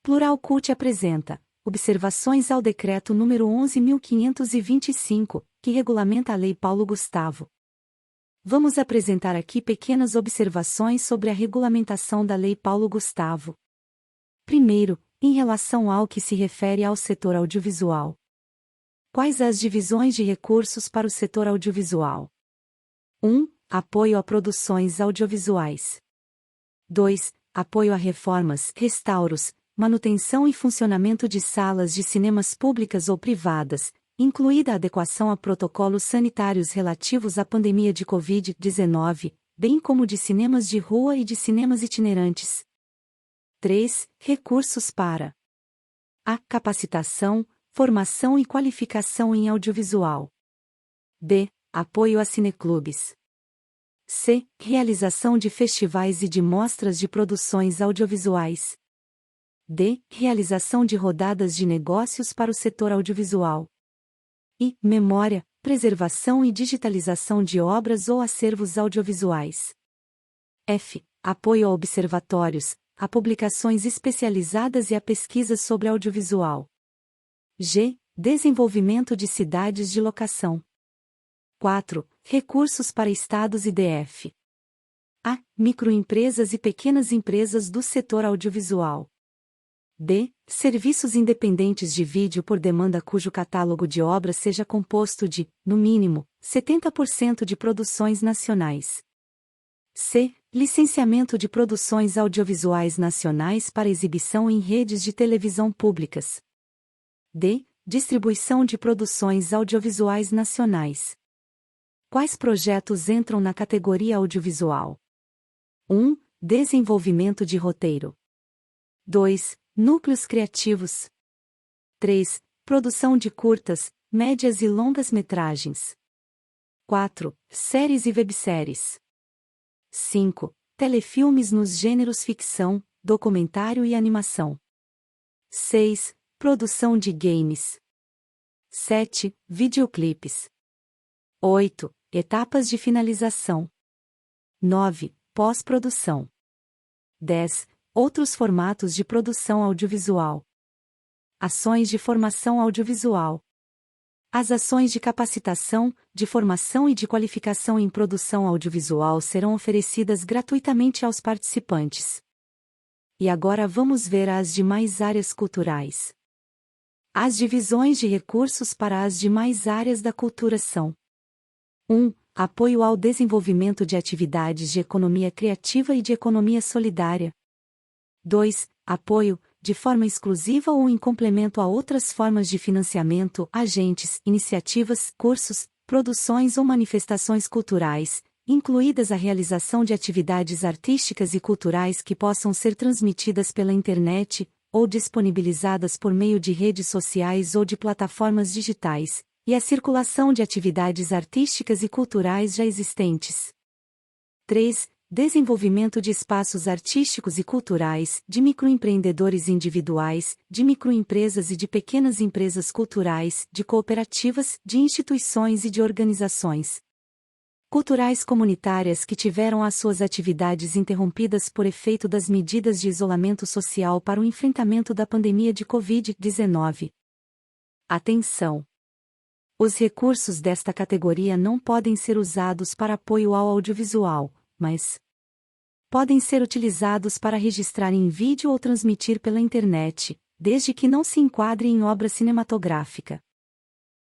Plural Cult apresenta observações ao Decreto nº 11.525, que regulamenta a Lei Paulo Gustavo. Vamos apresentar aqui pequenas observações sobre a regulamentação da Lei Paulo Gustavo. Primeiro, em relação ao que se refere ao setor audiovisual. Quais as divisões de recursos para o setor audiovisual? 1. Apoio a produções audiovisuais. 2. Apoio a reformas, restauros, manutenção e funcionamento de salas de cinemas públicas ou privadas, incluída a adequação a protocolos sanitários relativos à pandemia de Covid-19, bem como de cinemas de rua e de cinemas itinerantes. 3. Recursos para a capacitação, formação e qualificação em audiovisual. B. Apoio a cineclubes. C. Realização de festivais e de mostras de produções audiovisuais. D. Realização de rodadas de negócios para o setor audiovisual. E. Memória, preservação e digitalização de obras ou acervos audiovisuais. F. Apoio a observatórios, a publicações especializadas e a pesquisas sobre audiovisual. G. Desenvolvimento de cidades de locação. 4. Recursos para estados e DF. A. Microempresas e pequenas empresas do setor audiovisual. B. Serviços independentes de vídeo por demanda cujo catálogo de obras seja composto de, no mínimo, 70% de produções nacionais. C. Licenciamento de produções audiovisuais nacionais para exibição em redes de televisão públicas. D. Distribuição de produções audiovisuais nacionais. Quais projetos entram na categoria audiovisual? 1. Desenvolvimento de roteiro. 2. Núcleos criativos. 3. Produção de curtas, médias e longas metragens. 4. Séries e webséries. 5. Telefilmes nos gêneros ficção, documentário e animação. 6. Produção de games. 7. Videoclipes. 8. Etapas de finalização. 9. Pós-produção. 10. Outros formatos de produção audiovisual. Ações de formação audiovisual. As ações de capacitação, de formação e de qualificação em produção audiovisual serão oferecidas gratuitamente aos participantes. E agora vamos ver as demais áreas culturais. As divisões de recursos para as demais áreas da cultura são: 1. Apoio ao desenvolvimento de atividades de economia criativa e de economia solidária. 2. Apoio, de forma exclusiva ou em complemento a outras formas de financiamento, agentes, iniciativas, cursos, produções ou manifestações culturais, incluídas a realização de atividades artísticas e culturais que possam ser transmitidas pela internet, ou disponibilizadas por meio de redes sociais ou de plataformas digitais, e a circulação de atividades artísticas e culturais já existentes. 3. Desenvolvimento de espaços artísticos e culturais, de microempreendedores individuais, de microempresas e de pequenas empresas culturais, de cooperativas, de instituições e de organizações culturais comunitárias que tiveram as suas atividades interrompidas por efeito das medidas de isolamento social para o enfrentamento da pandemia de Covid-19. Atenção! Os recursos desta categoria não podem ser usados para apoio ao audiovisual, mas podem ser utilizados para registrar em vídeo ou transmitir pela internet, desde que não se enquadre em obra cinematográfica.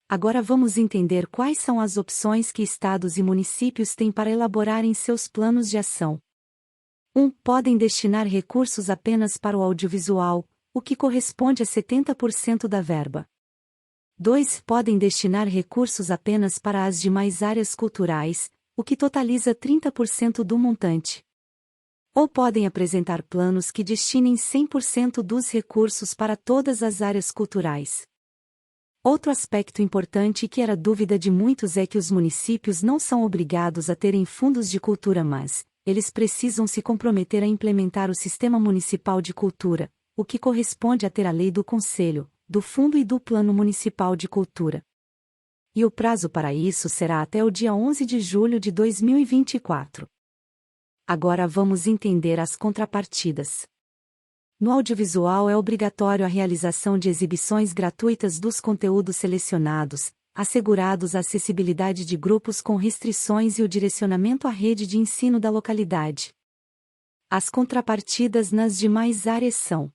Agora vamos entender quais são as opções que estados e municípios têm para elaborarem seus planos de ação. 1. Podem destinar recursos apenas para o audiovisual, o que corresponde a 70% da verba. 2. Podem destinar recursos apenas para as demais áreas culturais, o que totaliza 30% do montante. Ou podem apresentar planos que destinem 100% dos recursos para todas as áreas culturais. Outro aspecto importante que era dúvida de muitos é que os municípios não são obrigados a terem fundos de cultura, mas eles precisam se comprometer a implementar o Sistema Municipal de Cultura, o que corresponde a ter a lei do Conselho, do Fundo e do Plano Municipal de Cultura. E o prazo para isso será até o dia 11 de julho de 2024. Agora vamos entender as contrapartidas. No audiovisual é obrigatório a realização de exibições gratuitas dos conteúdos selecionados, assegurados a acessibilidade de grupos com restrições e o direcionamento à rede de ensino da localidade. As contrapartidas nas demais áreas são: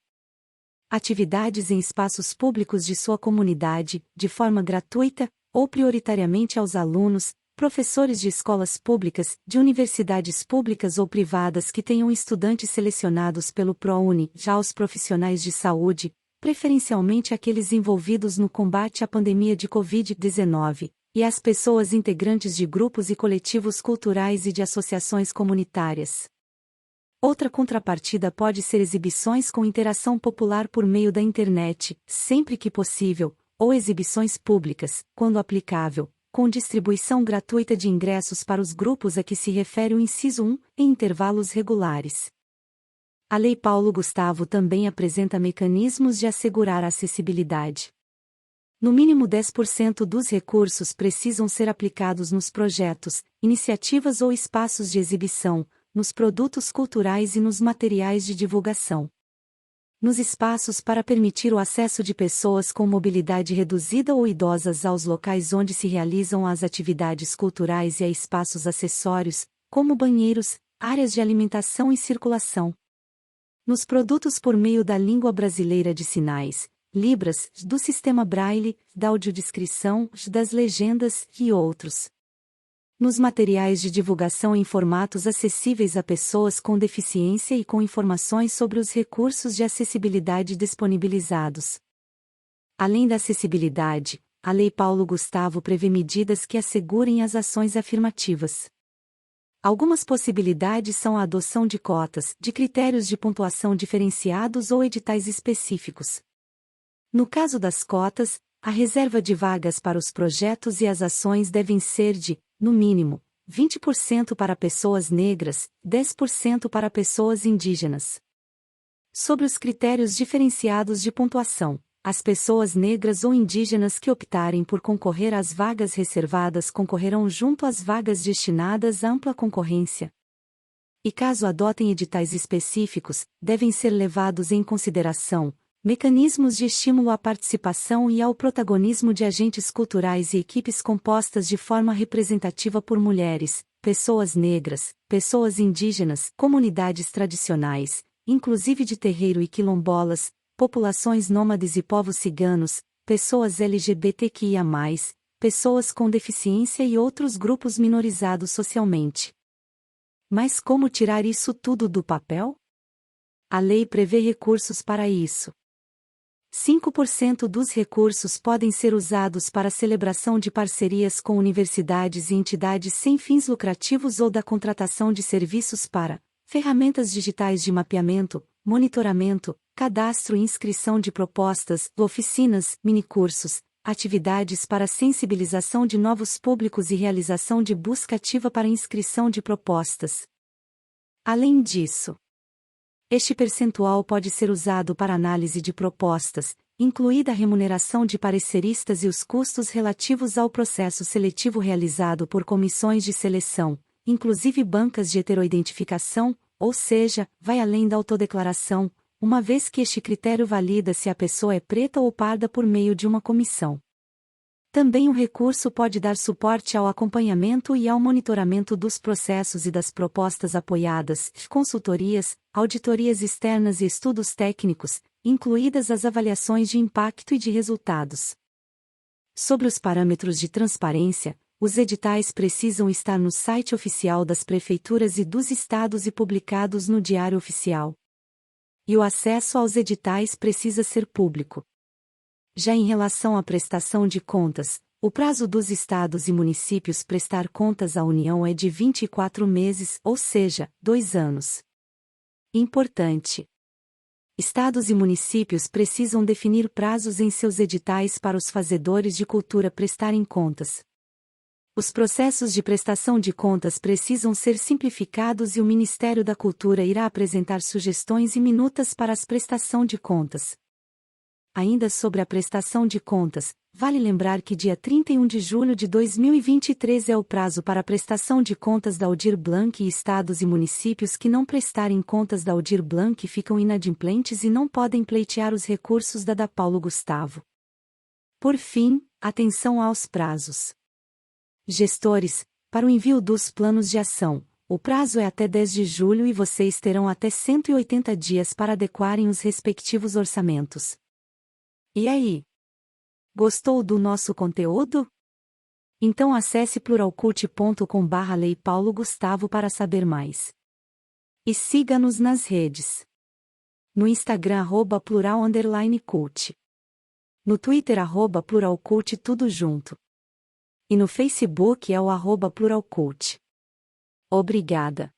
atividades em espaços públicos de sua comunidade, de forma gratuita, ou prioritariamente aos alunos, professores de escolas públicas, de universidades públicas ou privadas que tenham estudantes selecionados pelo ProUni, já os profissionais de saúde, preferencialmente aqueles envolvidos no combate à pandemia de Covid-19, e as pessoas integrantes de grupos e coletivos culturais e de associações comunitárias. Outra contrapartida pode ser exibições com interação popular por meio da internet, sempre que possível, ou exibições públicas, quando aplicável, com distribuição gratuita de ingressos para os grupos a que se refere o inciso 1, em intervalos regulares. A Lei Paulo Gustavo também apresenta mecanismos de assegurar a acessibilidade. No mínimo 10% dos recursos precisam ser aplicados nos projetos, iniciativas ou espaços de exibição, nos produtos culturais e nos materiais de divulgação. Nos espaços para permitir o acesso de pessoas com mobilidade reduzida ou idosas aos locais onde se realizam as atividades culturais e a espaços acessórios, como banheiros, áreas de alimentação e circulação. Nos produtos por meio da língua brasileira de sinais, Libras, do sistema Braille, da audiodescrição, das legendas e outros. Nos materiais de divulgação em formatos acessíveis a pessoas com deficiência e com informações sobre os recursos de acessibilidade disponibilizados. Além da acessibilidade, a Lei Paulo Gustavo prevê medidas que assegurem as ações afirmativas. Algumas possibilidades são a adoção de cotas, de critérios de pontuação diferenciados ou editais específicos. No caso das cotas, a reserva de vagas para os projetos e as ações devem ser de, no mínimo, 20% para pessoas negras, 10% para pessoas indígenas. Sobre os critérios diferenciados de pontuação, as pessoas negras ou indígenas que optarem por concorrer às vagas reservadas concorrerão junto às vagas destinadas à ampla concorrência. E caso adotem editais específicos, devem ser levados em consideração mecanismos de estímulo à participação e ao protagonismo de agentes culturais e equipes compostas de forma representativa por mulheres, pessoas negras, pessoas indígenas, comunidades tradicionais, inclusive de terreiro e quilombolas, populações nômades e povos ciganos, pessoas LGBTQIA+, pessoas com deficiência e outros grupos minorizados socialmente. Mas como tirar isso tudo do papel? A lei prevê recursos para isso. 5% dos recursos podem ser usados para a celebração de parcerias com universidades e entidades sem fins lucrativos ou da contratação de serviços para ferramentas digitais de mapeamento, monitoramento, cadastro e inscrição de propostas, oficinas, minicursos, atividades para sensibilização de novos públicos e realização de busca ativa para inscrição de propostas. Além disso, este percentual pode ser usado para análise de propostas, incluída a remuneração de pareceristas e os custos relativos ao processo seletivo realizado por comissões de seleção, inclusive bancas de heteroidentificação, ou seja, vai além da autodeclaração, uma vez que este critério valida se a pessoa é preta ou parda por meio de uma comissão. Também o recurso pode dar suporte ao acompanhamento e ao monitoramento dos processos e das propostas apoiadas, consultorias, auditorias externas e estudos técnicos, incluídas as avaliações de impacto e de resultados. Sobre os parâmetros de transparência, os editais precisam estar no site oficial das prefeituras e dos estados e publicados no Diário Oficial. E o acesso aos editais precisa ser público. Já em relação à prestação de contas, o prazo dos estados e municípios prestar contas à União é de 24 meses, ou seja, 2 anos. Importante: estados e municípios precisam definir prazos em seus editais para os fazedores de cultura prestarem contas. Os processos de prestação de contas precisam ser simplificados e o Ministério da Cultura irá apresentar sugestões e minutas para a prestação de contas. Ainda sobre a prestação de contas, Vale lembrar que dia 31 de julho de 2023 é o prazo para a prestação de contas da Aldir Blanc e estados e municípios que não prestarem contas da Aldir Blanc ficam inadimplentes e não podem pleitear os recursos da Paulo Gustavo. Por fim, atenção aos prazos. Gestores, para o envio dos planos de ação, o prazo é até 10 de julho e vocês terão até 180 dias para adequarem os respectivos orçamentos. E aí? Gostou do nosso conteúdo? Então acesse pluralcult.com/Lei Paulo Gustavo para saber mais. E siga-nos nas redes. No Instagram @plural_cult. No Twitter @pluralcult tudo junto. E no Facebook é o @pluralcult. Obrigada.